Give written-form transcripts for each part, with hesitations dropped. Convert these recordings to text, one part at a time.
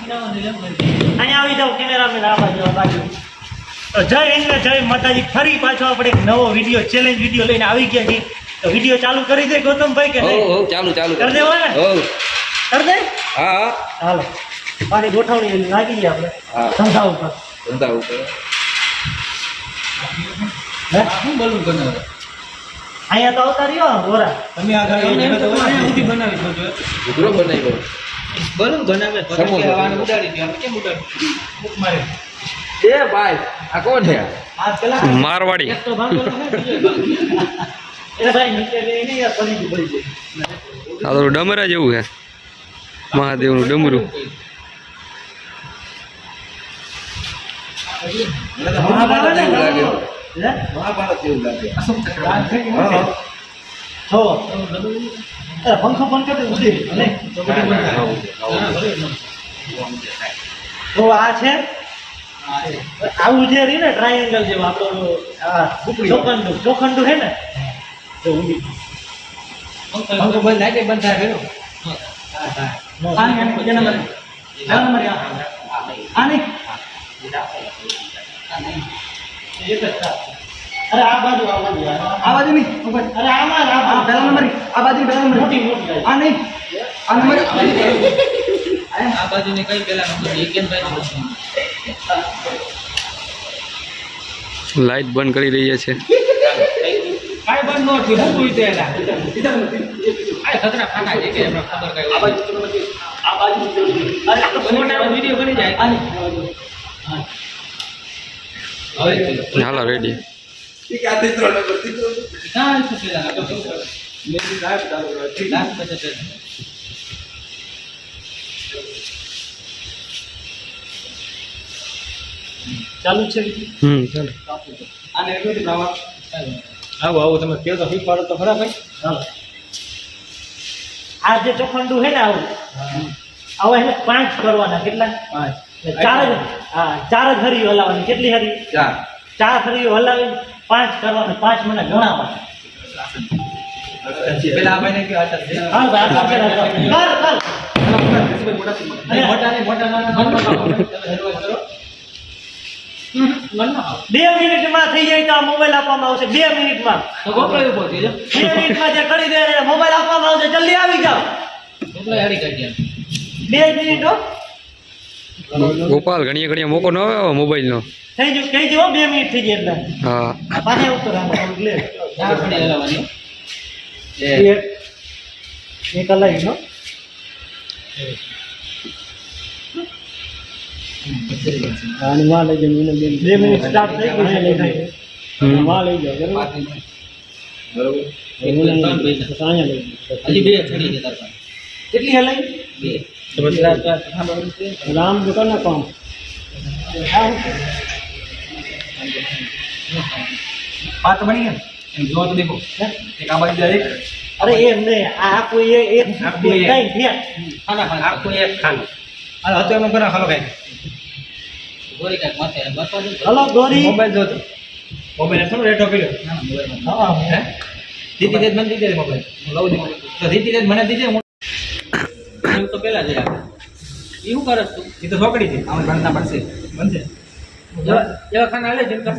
અહીંયા આવી જાવ કેમેરામેન આ બાજુ તો જય હિન્દ જય માતાજી ફરી પાછો આપણે એક નવો વિડીયો ચેલેન્જ વિડીયો લઈને આવી ગયા છીએ તો વિડીયો ચાલુ કરી દે ગૌતમભાઈ કે ચાલુ કરી દેવો ને કરી દે હા હાલો પાણી ગોઠવણી લાગી ગયા આપણે ધંધા ઉપર શું બોલું બનાવે અહીંયા તો આવતા રહ્યો ગોરા તમે આગળ બનાવી ઘૂઘરો બનાવી બલૂન બનાવે ઉડાડી દે કેમ ઉડાડી મુક મારે એ ભાઈ આ કોણ છે આ પેલા મારવાડી એક તો ભાગો એ ભાઈ નીચે લઈને યાર પડી ગઈ આ તો ડમરા જેવું છે મહાદેવનું ડમરું મહાભારત જેવું લાગે છો પંખો બંધ કરી ઉડી તો આ છે આવું જે રહી ને ટ્રાયેંગલ જેવું આપણું ચોખંડું છે ને તો ઊંડી પંખો બંધ લાઈટ બંધ થાય ગયો અરે આ બાજુ નહીં અરે આમાં પહેલા નંબર આ બાજુ પહેલા નંબર મોટી આ નહીં આ નંબર આ બાજુ ને કઈ પહેલા નંબર લાઈટ બંધ કરી રહી છે કાઈ બંધ નો થયું હું તો એલા આ ખતરા ખાના છે કે એમને ખબર કઈ આ બાજુ અરે આ તો મોટા વિડિયો બની જાય હવે હાલો રેડી ના શું પેલા મેરી લાઈફ ચાલુ રહે લાઈફ બચે ચાલુ છે ચાલો આને એટલું જ નાવા આવો તમે કહો તો શીખવાડો તો ખરા ભાઈ ચાલો આ જે ચોખંડું છે ને આવું આવા એને 5 કરવાના કેટલા 4 જ હરીઓ હલાવવાની કેટલી હરી 4 હરીઓ હલાવી 5 કરવાના 5 મને ગણાવવાના પેલા આ ભાઈને કે આતા છે હા ભાઈ આ પેલા મોટા કરો 2 મિનિટમાં થઈ જાય તો આ મોબાઈલ આપવામાં આવશે 2 મિનિટમાં તો ગોપળો ઉભો થઈ જાવ 2 મિનિટમાં જે કરી દે એને મોબાઈલ આપવામાં આવશે જલ્દી આવી જાઓ ગોપળો હેડી કાઢી 2 મિનિટ હો ગોપાલ ઘણીએ મોકો ન આવે મોબાઈલનો થઈ ગયું કહી દો 2 મિનિટ થઈ જાય એટલે હા પાછા ઉતર આમાં લે ચાર ખડી હલાવવાની એક અલાઈ નો આની માં લઈ જઈને 2 મિનિટ સ્ટાર્ટ થઈ ગઈ છે લઈ જાય માં લઈ જાવ બરોબર હજી બે ખડી છે તાર પાસે કેટલી હલાઈ 2 રામ દુકાન ના કામ बात बनी है जो तो देखो एक आवाज दिया एक अरे ये नहीं आपको ये एक आपको ये नहीं दिया खाना खाना आपको एक खाना अरे हते हम करा खालो भाई गोरी का मत है बता दो हेलो गोरी मोबाइल जो मोबाइल है रेट ऑफ हां है दीदी दे मन दीदी मोबाइल लो दे तो दीदी दे મને દીજે હું તો પેલા જ ઈ હું કરસ તું ઈ તો છોકડી છે આમ ભણતા પડશે બનશે ये खाना ले जिनका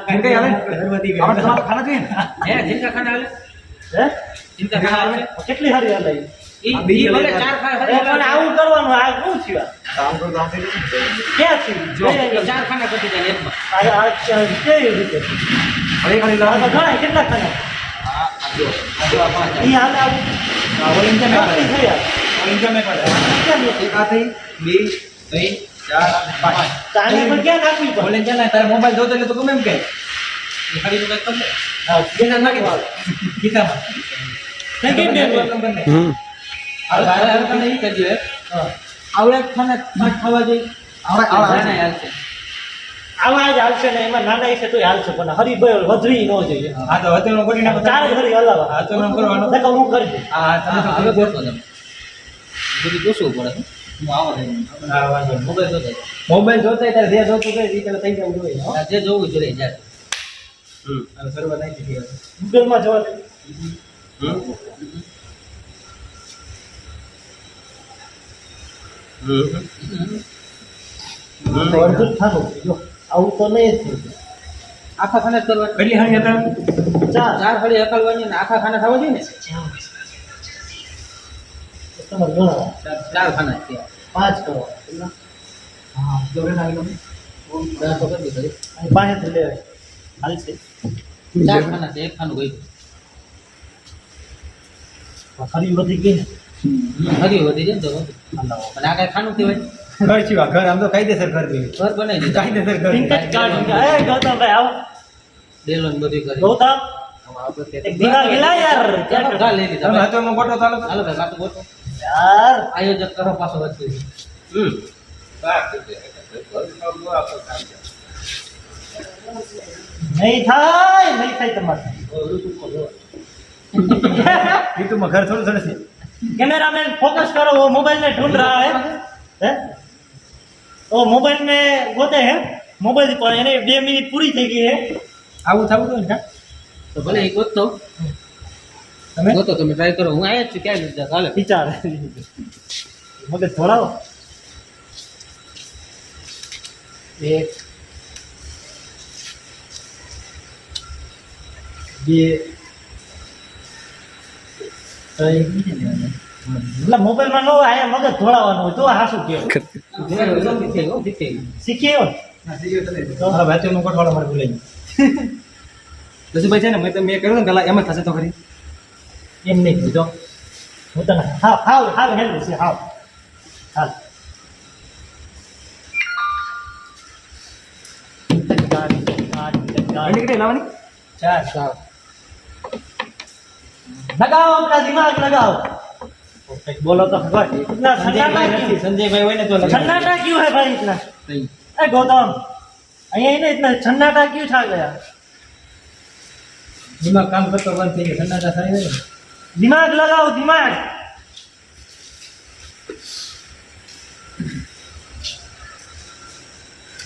जिनका यार हमारे साथ खाना चाहिए है जिनका खाना ले है जिनका खाना ले કેટલી હરી હલાઈ ई भले चार खाना પણ આવું કરવાનું આ શું છે काम तो काम से ક્યાં છે जो चार खाना करती जाए एक में આ કેવી રીતે अरे खाली ला આ ઘણા કેટલા ખાના जो पांच ઈ હાલ આવું वो इनका में કેટલી થઈ યાર वो इनका में पड़ा एक आते 2 3 4 5 તાને પણ ક્યાં નાખવી પડે बोले चला तार मोबाइल दो तो तुम एम के ये खाली तो कर ले હા ये ना के बात कितना થઈ ગઈ ને और बाहर हर का नहीं कर दियो હા आवड़े खाना भात खावा जाई आवड़ा ना यार से આવા જ હાલશે ને એમાં નાના છે તો હાલશે પણ હરી વધવી ન જોઈએ हां तो हते नो कोटी ना 4 હરી હલાવા हां तो हम करવાનો નકર હું કરી દઉં हां તમે તો હવે બોલતો તમે બધું જોશું પડે હું આવો છે હા વાંધો મોબાઈલ જોતા તારે જે જોતું કે ઈ તને થઈ જવું જોઈએ જે જોવું જોઈએ યાર અને સર્વર નહીં થઈ ગૂગલ માં જવા દે તો અડધું જ થાનું જો આવું તો નહીં જ થયું. આખા ખાને જ કરવા કેટલી હાણી હતા? ચાર ચાર હળી હકાલવાની ને આખા ખાના થવા જોઈએ ને તમારે ગણો ચાર ખાના છે 5 કરો હા જોડે ના આવી દસ તો કરી દીધી અને પાસેથી લે હાલશે. ચાર ખાના છે એક ખાનું ગઈ ખરી વધી ગઈ હરી વધી જાય ને તો અને આ કઈ ખાનું કહેવાય ઘર છીવા ઘર આમ તો કાયદેસર ઘર જોઈએ. ઘર બનાવી દીધું કાયદેસર ઘર પિંક જ કાઢ એ ગૌતમભાઈ આવો ડેલો ને બધું કરી ગૌતમ એક દિમાગ હિલા યાર ક્યાં ઘા કર લઈ લીધા તમે હાથોમાં ગોઠવો તો હાલો તો. હાલો ભાઈ કાતું ગોતો યાર આયોજક કરો પાછો વધતું નહીં થાય તમારે યુટ્યુબમાં ઘર થોડું થોડું છે. कैमरामैन फोकस करो वो मोबाइल में ढूंढ रहा है हैं? वो मोबाइल में गोते हैं मोबाइल पर यानी 2 मिनट पूरी થઈ ગઈ है આવું થવું જોઈએ ને કાં? તો ભલે એક ગોતો તમે ગોતો તમે ટ્રાય કરો હું આયા જ છું ક્યાં લીધા હાલે વિચાર મગજ ધોળાવો એક બે એટલે મોબાઈલમાં ન હોય આયા મગજ ધોળાવવાનું હોય તો હાસું કહેવાય શીખીએ હો હાલો હાથોમાં ગોઠવાડો મારે ભૂલાઈ ગયું. જસુભાઈ છે ને મેં કર્યું ને પેલા એમ જ થશે તો ખરી. એમ નહીં કીધો હું તને હાવ હેલ્પ છે હાવ હાલ ઘણી કેટલી લાવવાની? ચાર लगाओ अपना दिमाग लगाओ बोलो तो खबर इतना सन्नाटा क्यों સંજયભાઈ હોય ને તો લગાવી. सन्नाटा क्यों है भाई इतना નહીં. अरे गौतम અહીંયા એને इतना सन्नाटा क्यों छा गया દિમાગ કામ કરતો બંધ થઈ ગયો. સન્નાટા થાય ને. दिमाग लगाओ दिमाग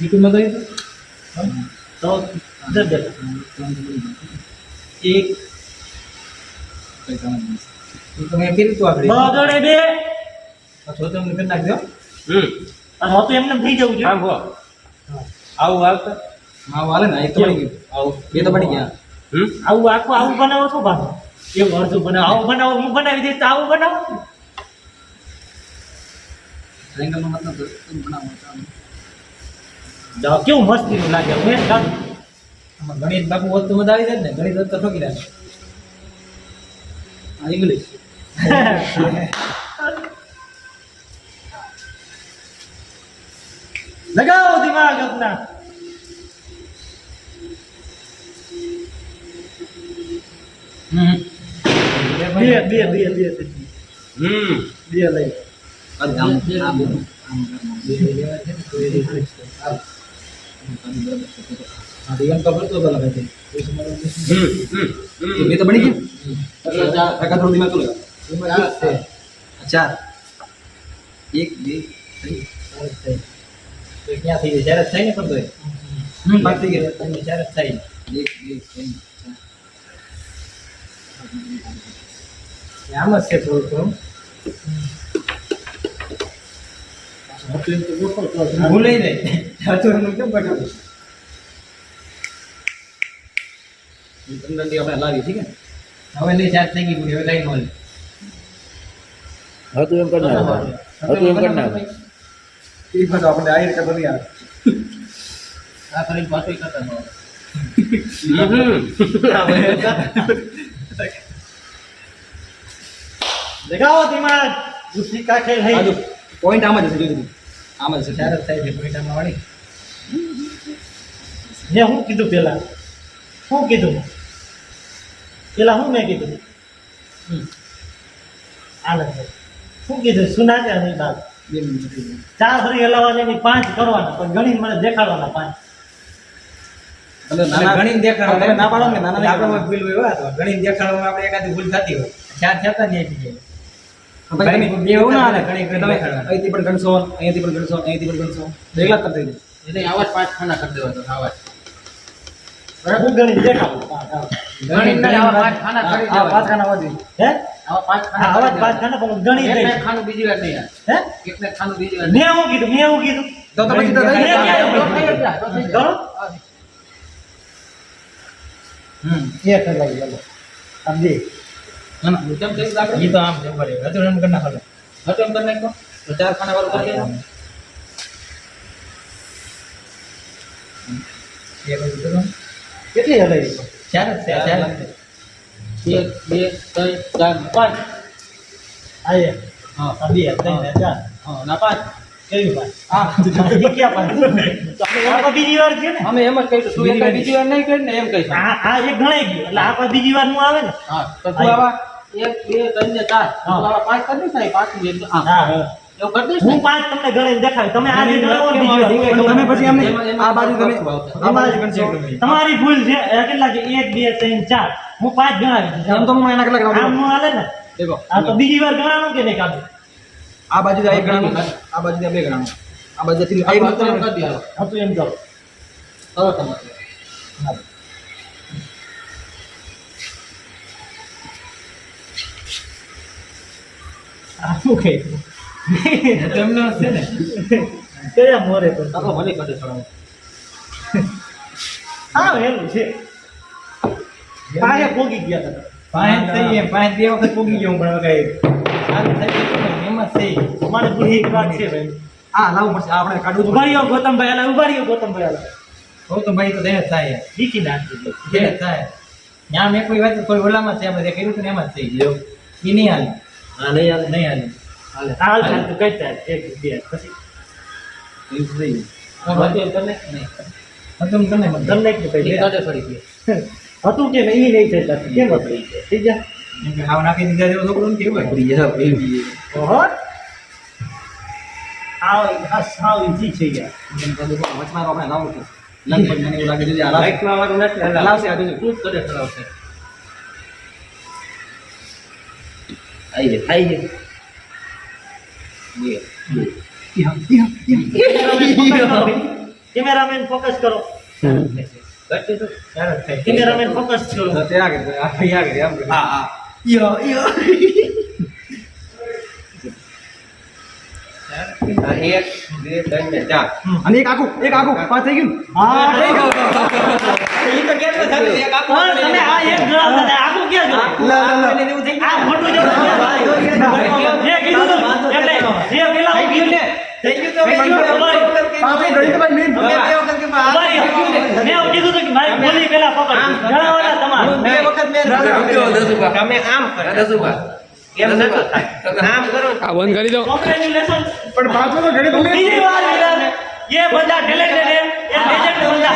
યુટ્યુબમાં તો એ તો. तो इधर देखो એક કઈ કામ નહીં. એ તો મેં કીધું તું આપણે. બગડે બે તો તમને કરી નાખજો. અને હવે તો એમને થઈ જવું આમ જોઈએ હો. આવું હાલતા આવું હાલે ને એક તો પડી ગયું. આવું બે તો પડી ગયા. આવું આખું આવું બનાવો છો પાછો એવું અડધું બનાવો આવું બનાવો હું બનાવી દઈશ તો આવું બનાવો ટ્રાયેંગલનો મતલબ તમે બનાવો તો આમ. જાઓ કેવું મસ્તીનું લાગે મેં કાઢું આમાં ગણિત બાપુ હોત તો મજા આવી જાય ને. ગણિત હોત તો ઠોકી રાખે. આ ઇંગ્લિશ. लगाओ दिमाग अपना બે લઈ અરે આમ આમ હા તો એમ તો ભરતો હતો લગાય છે. બે તો બની ગયા. કાકા થોડું દિમાગ તો લગાવ. ચાર એક બે ત્રણ તો ક્યાં થઈ જાય? ચાર જ થાય ને પણ તો પાંચ થઈ ગયા. ચાર જ થાય. એક બે ત્રણ ચાર. આમ જ છે થોડું થોડું. ભૂલાઈ જાય. સાચું એનું કેમ બતાવું? આપણે લાવી ઠીક છે. હવે લઈ ચાર્જ થઈ ગઈ પૂરી. હવે લાઈન હોય. હતું એમ કરી નાખો હતું એમ કરી નાખો એક બાજુ આપણે આ રીતે બની આવે. આ કરીને પાછો કરતા ન लगाओ दिमाग दूसरी का खेल है બાજુ પોઈન્ટ આમ જ હશે. જોઈ આમ જ છે. ચાર જ થાય છે પોઈન્ટ આમાં વાળી. મેં શું કીધું પેલા શું કીધું પેલા હું મેં કીધું આનંદ શું કીધું સુનાતા નહીં બાદ 2 મિનિટ થઈ ગઈ. 4 ફરી હલાવવાની એની 5 કરવાના પણ ગણી મને દેખાડવાના 5 એટલે નાના ગણીને દેખાડો. તમે ના પાડો ને નાના આપણે ભૂલ હોય તો ગણીને દેખાડવામાં આપણે એકાદી ભૂલ થતી હોય. ચાર થતા નહીં આપી જાય. ભાઈ બે એવું ના હાલે. ગણી તમે અહીંથી પણ ગણશો, અહીંયાથી પણ ગણશો, અહીંયાથી પણ ગણશો. એકલા જ કરતા જજો. એટલે આવા જ પાંચ ખાના કરી દેવા તો આવા જ હું ગણી દેખાડું 5 ગણીને આવા પાંચ ખાના કરી આ દેવા 5 ખાના વધે. હે આવા પાંચ હા આવા જ પાંચ ખાના પણ હું ગણી એક દઈશ. ખાનું બીજી વાર નહીં હે એક ખાનું બીજી વાર મેં હું કીધું તો પછી તો મેં થઈ ક્યાં જાય. એવું તો થઈ જાય, તો થઈ જાય. ગણો એક હજાર ચાલો આ બે કેમ થયું આપણે? ઈ તો આમ છે ઉપર હતું એમ કરી નાખો હતું એમ કરી નાખો. તો ચાર ખાના વાળું કરી દેવાનું. એ બધું કરો. કેટલી હલાવી છે? ચાર જ છે ચાર જ છે. 1 2 3 4 5 આ એક આ બે ત્રણ ને ચાર હા ના 5 કયું પાંચ હા એ ક્યાં પાંચ તો આપણે આ બીજી વાર છે ને અમે એમ જ કહીશું તું એક બીજી વાર નહીં કરી ને એમ કહીશું. આ એક ગણાઈ ગયું એટલે આ બીજી વાર નું આવે ને હા તો તું આવા 1 2 3 ને 4 તું આવા 5 કરી દઈશ ને 5 ની એક આમ હા એવું કરી દઈશ હું ને? પાંચ તમને ગણીને દેખાડું તમે આ જે ગણાવો ને બીજી વાર. તમે પછી એમને આ બાજુ તમે તમારી ભૂલ છે એ કેટલા છે 1 2 3 4 હું પાંચ ગણાવી દીધા. આમ તો હું એના કેટલા આમ નું હાલે ને દેખો આ તો બીજી વાર ગણાનું કે નહીં કાઢું આ બાજુ એક ગણાનું આ બાજુ બે ગણાનું આ બાજુ થી આ બાજુ કરી દો હતું એમ કરો કરો તમારે આ શું કહે એમનો છે ને કયા મોરે તો આ તો ભલે કરે છોડાવો હા એનું છે પાયે પોગી ગયા હતા પાંચ થઈ એમ પાંચ બે વખત પૂગી ગયો હું પણ હવે સારું થઈ ગયું એમ જ થઈ મારે પૂરી એક વાત છે ભાઈ આ લાવવું પડશે આપણે કાઢવું ઉભા રહ્યો ગૌતમભાઈ અલા ઉભા રહ્યો ગૌતમભાઈ અલા કહું તો ભાઈ તો દે જ થાય દીકી નાખી દે દે જ થાય ત્યાં મેં કોઈ વાત કોઈ ઓલામાં છે આપણે કર્યું હતું ને એમ જ થઈ ગયું એ નહીં હાલે હા નહીં હાલે નહીં હાલે હાલ ચાલ તું કઈ ચાલ એક બે પછી એવું થઈ હા, ગયું હતું એમ કરને નહીં હતું તને મને તમને કે એ ભાઈ કાઢે ફરી ગયું હતું કે નહીં નહીં થતા કેમ હતું ઠીક છે એમ કે હાવ નાખી દીધા જેવો છોકરો નથી એવું પડી ગયા એવી ઓહો આવ આ સાવ ઈજી છે યાર એમ કીધું પણ વચમાં આપણે લાવવું છે લગભગ મને એવું લાગે છે કે લાઈટમાં વાળું નથી હલાવશે આ બીજું ખૂબ કરે હલાવશે આવી જાય કેમેરામેન ફોકસ કરો કરતી તો ત્યારે જ થાય કેમેરામેન ફોકસ કરો તે આગળ આપણે આગળ આમ કરે. હા હા યો યો આ 1 2 3 ને 4 અને એક આખું પાંચ થઈ ગયું હા થઈ ગયું. ઈ તો કેમ ન થતું એક આખું પણ તમે આ એક ગળા સાથે આખું ક્યાં ગયું આ મોટું જો જે કીધું તું એટલે જે પેલા હું કીધું થઈ ગયું તો પાંચે ઘડી તો ભાઈ મેં મેં કીધું તું કે ભાઈ બોલી પેલા પકડ ગણાવાના તમારે બે વખત મેં તમે આમ કરો એમ નતો થાય આમ કરો આ બંધ કરી દો કોંગ્રેચ્યુલેશન પણ પાંચમો તો ઘડી તમે બીજી વાર વિરાટ ये बंदा टैलेंटेड है ये लेजेंड बंदा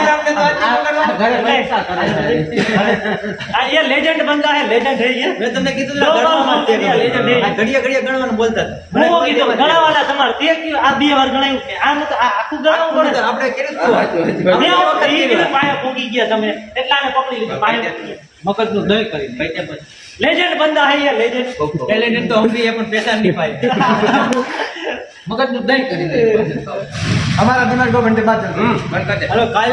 ये लेजेंड बंदा है लेजेंड है ये મેં તમને કીધું દો બાર માં તે legend है. ઘડિયા ગણવાનું બોલતા હું કીધું ગણાવાલા તમારે તે કીધું આ બે વાર ગણાયું કે આ નતો આ આખું ગણાવવું પડે આપણે કર્યું મેં આ વખતે ઈ કીધું પાયા પોગી ગયા તમે એટલાને પકડી લીધું પાયા મગજનું દહીં કરી ભાઈ તેમ લેજેન્ડ બંદા है ये लेजेंड ટેલેન્ટ તો હમણાં પણ પૈસા નહીં પાય મગજનું દહીં કરી અમારા દિમાગ 2 ઘંटे बाद हेलो काल